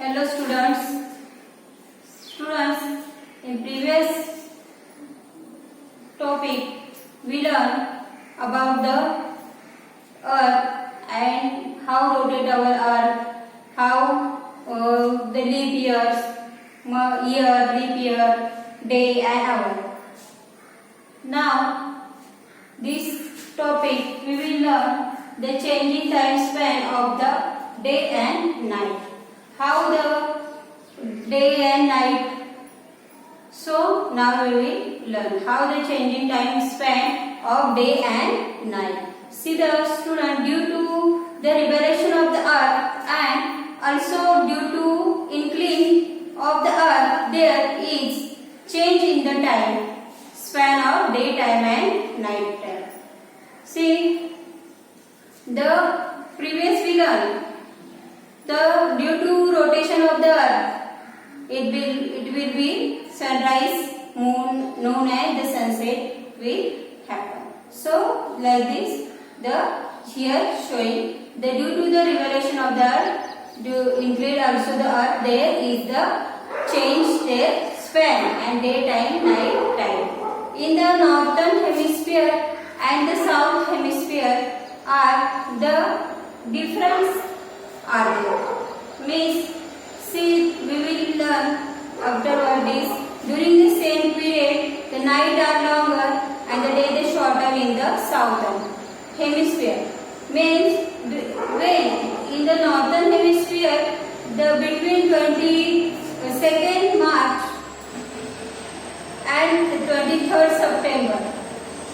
Hello students. Students, in previous topic we learned about the earth and how rotate our earth, how the leap years, leap year, day and hour. Now this topic we will learn the changing time span of the day and night. How the day and night. So now we will learn how the changing time span of day and night. See the student, due to the revolution of the earth and also due to incline of the earth, there is change in the time span of daytime and night time. See the previous we learned the due to rotation of the earth, it will be sunrise, moon, noon and the sunset will happen. So like this, the here showing the due to the revolution of the earth, to include also the earth, there is the change their span and daytime, night time. In the northern hemisphere and the south hemisphere are the difference are there. Means, see, we will learn afterward this. During the same period, the night are longer and the day is shorter in the southern hemisphere. Means, when in the northern hemisphere, the between 22nd March and 23rd September,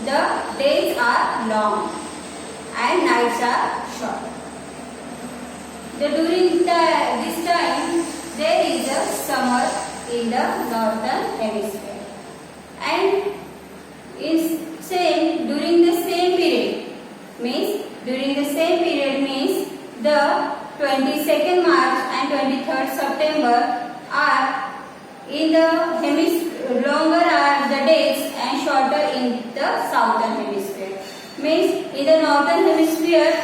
the days are long and nights are short. During this time, there is a summer in the northern hemisphere, and during the same period means the 22nd March and 23rd September are in the hemisphere, longer are the days and shorter in the southern hemisphere. Means in the northern hemisphere,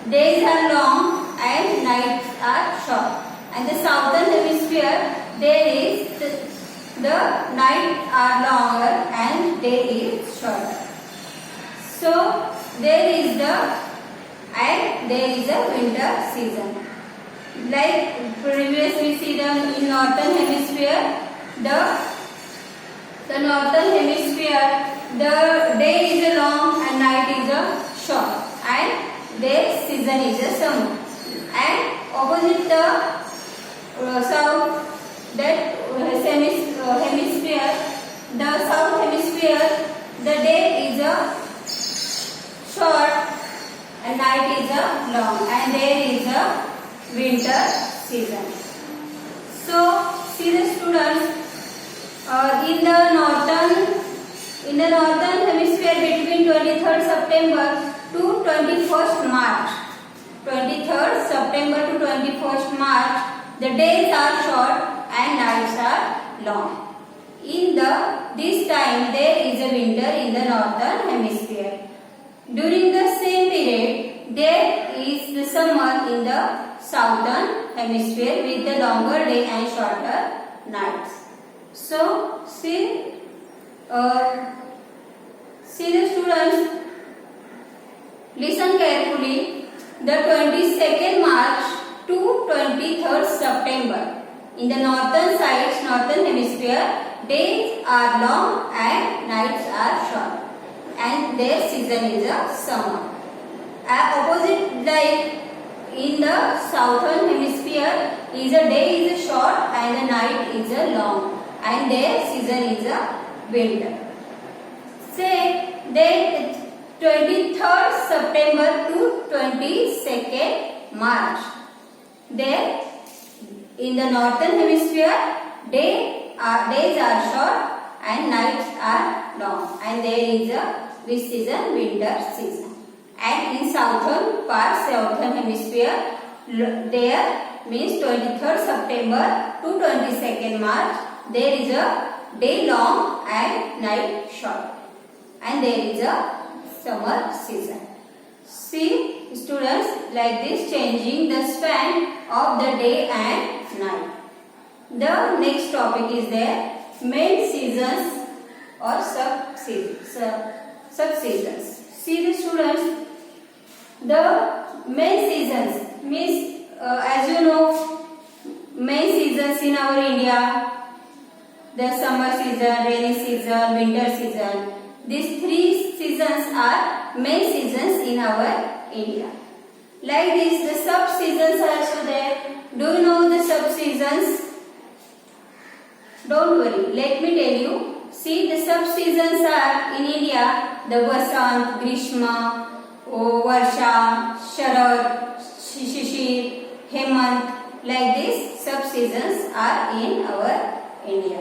days are long and nights are short, and the southern hemisphere there is the night are longer and day is shorter. So there is a winter season. Like previously see in northern hemisphere, the northern hemisphere the day is a long and night is a short, and their season is a summer. And opposite the south, that hemisphere, the south hemisphere, the day is a short and night is a long, and there is a winter season. So see the students, in the northern hemisphere between 23rd September to 21st March. 23rd September to 21st March, the days are short and nights are long. In this time, there is a winter in the northern hemisphere. During the same period, there is the summer in the southern hemisphere with the longer day and shorter nights. So, see the students, listen carefully. The 22nd March to 23rd September. In the northern sides, northern hemisphere, days are long and nights are short, and their season is a summer. Opposite, like in the southern hemisphere, is a day is a short and the night is a long, and their season is a winter. Say then 23rd September to 22nd March. There, in the northern hemisphere, days are short and nights are long, and there is which season? Winter season. And in southern hemisphere, there means 23rd September to 22nd March, there is a day long and night short, and there is a summer season. See students, like this changing the span of the day and night. The next topic is there, main seasons or sub-seasons. See the students, the main seasons means as you know, main seasons in our India, the summer season, rainy season, winter season. These three seasons are main seasons in our India. Like this, the sub-seasons are also there. Do you know the sub-seasons? Don't worry, let me tell you. See, the sub-seasons are in India, the Vasant, Grishma, Varsha, Sharad, Shishir, Hemant. Like this, sub-seasons are in our India.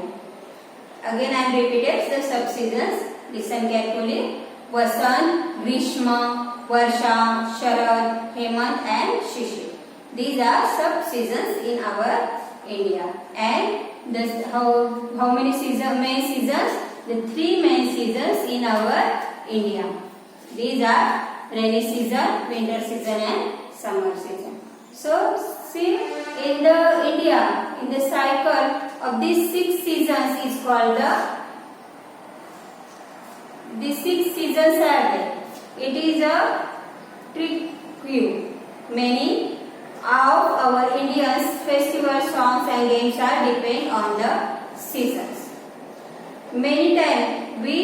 Again I am repeated the sub-seasons. Listen carefully. Vasant, Grishma, Varsha, Sharad, Hemant and Shishir. These are sub-seasons in our India. And this, how many seasons? Main seasons? The three main seasons in our India. These are rainy season, winter season and summer season. So see, in the India, in the cycle of these 6 seasons is called these 6 seasons are there. It is a trick. Many of our Indians festival songs and games are depend on the seasons. Many times we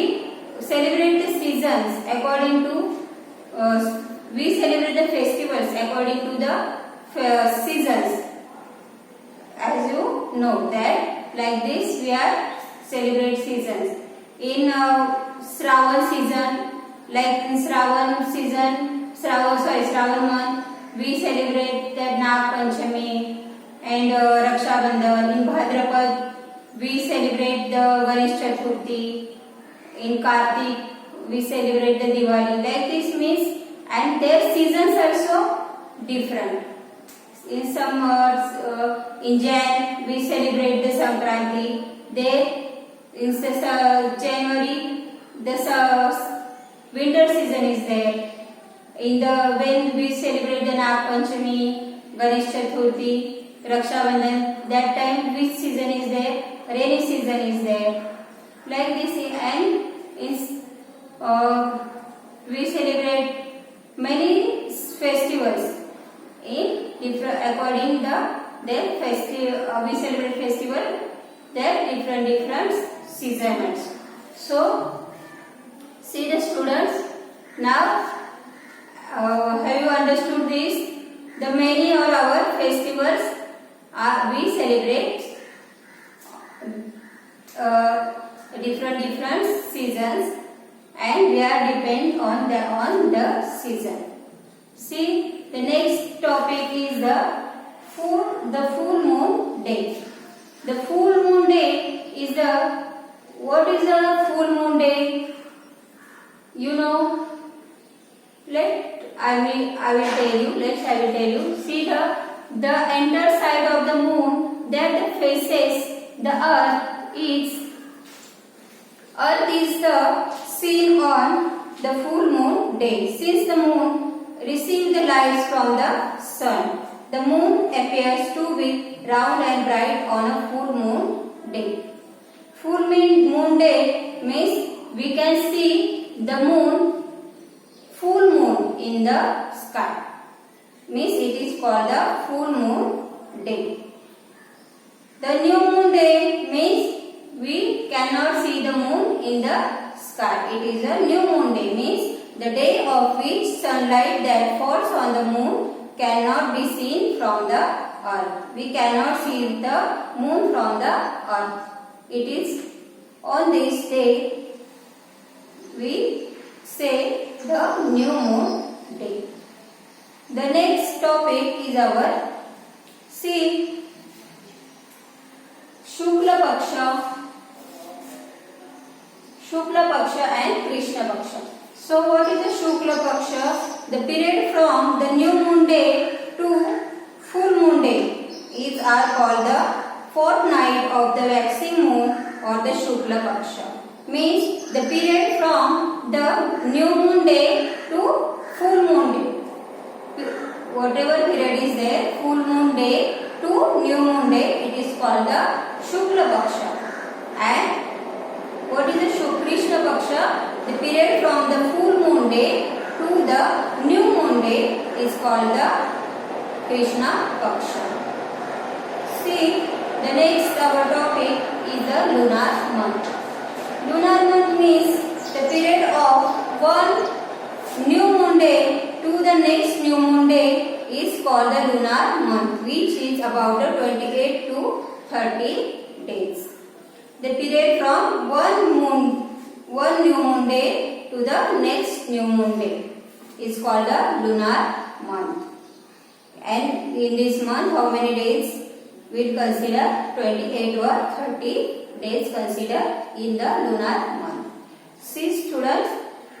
celebrate the seasons according to we celebrate the festivals according to the seasons. As you know that like this we are celebrate seasons. In Shravan season, like in Shravan month, we celebrate the Nag Panchami and Raksha Bandhan. In Bhadrapad, we celebrate the Ganesh Chaturthi. In Kartik, we celebrate the Diwali. Like this means, and their seasons are so different. In some in Jan, we celebrate the Sankranti. There, in January, the winter season is there. In the when we celebrate the Nag Panchami, Ganesh Chaturthi, Raksha Bandhan, that time which season is there? Rainy season is there. Like this, and we celebrate many festivals in different according their festival. We celebrate festival their different seasons. So see the students, now have you understood this? The many of our festivals we celebrate different seasons, and we are depend on the season. See, the next topic is the full moon day. The full moon day is what is the full moon day? You know, I will tell you. See the entire side of the moon that faces the earth is the seen on the full moon day. Since the moon receives the light from the sun, the moon appears to be round and bright on a full moon day. Full moon day means we can see the moon, full moon in the sky. Means it is called the full moon day. The new moon day means we cannot see the moon in the sky. It is a new moon day means the day of which sunlight that falls on the moon cannot be seen from the earth. We cannot see the moon from the earth. It is on this day we say the new moon day. The next topic is our Shukla Paksha and Krishna Paksha. So what is the Shukla Paksha? The period from the new moon day to full moon day is called the fortnight of the waxing moon or the Shukla Paksha. Means the period from the new moon day to full moon day. Whatever period is there, full moon day to new moon day, it is called the Shukla Paksha. And what is the Krishna Paksha? The period from the full moon day to the new moon day is called the Krishna Paksha. See, the next our topic is the lunar month. Lunar month means the period of one new moon day to the next new moon day is called the lunar month, which is about 28 to 30 days. The period from one new moon day to the next new moon day is called the lunar month. And in this month, how many days? We'll consider 28 or 30 days consider in the lunar month. See students,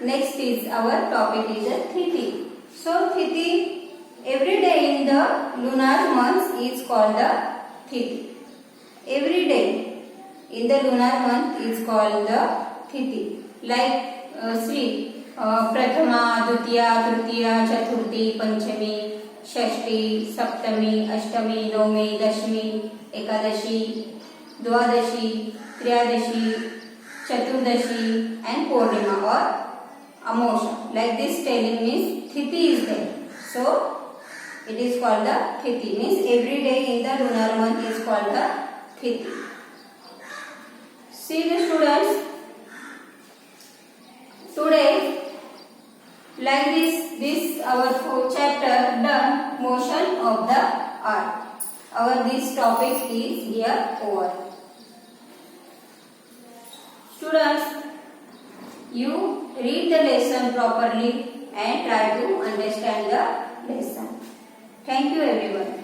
next is our topic is the Tithi. So Tithi, every day in the lunar month is called the Tithi. Every day in the lunar month is called the Tithi. Like Prathama, Dutiya, Tritiya, Chaturthi, Panchami, Shashti, Saptami, Ashtami, Novami, Dashmi, Ekadashi, Dwadashi, Triyadashi, Chaturdashi and Purnima or Amosha. Like this telling means Tithi is there. So it is called the Tithi. Means every day in the lunar month is called the Tithi. See the students, today like this our chapter done, motion of the earth. Our this topic is here over. Students, you read the lesson properly and try to understand the lesson. Thank you everyone.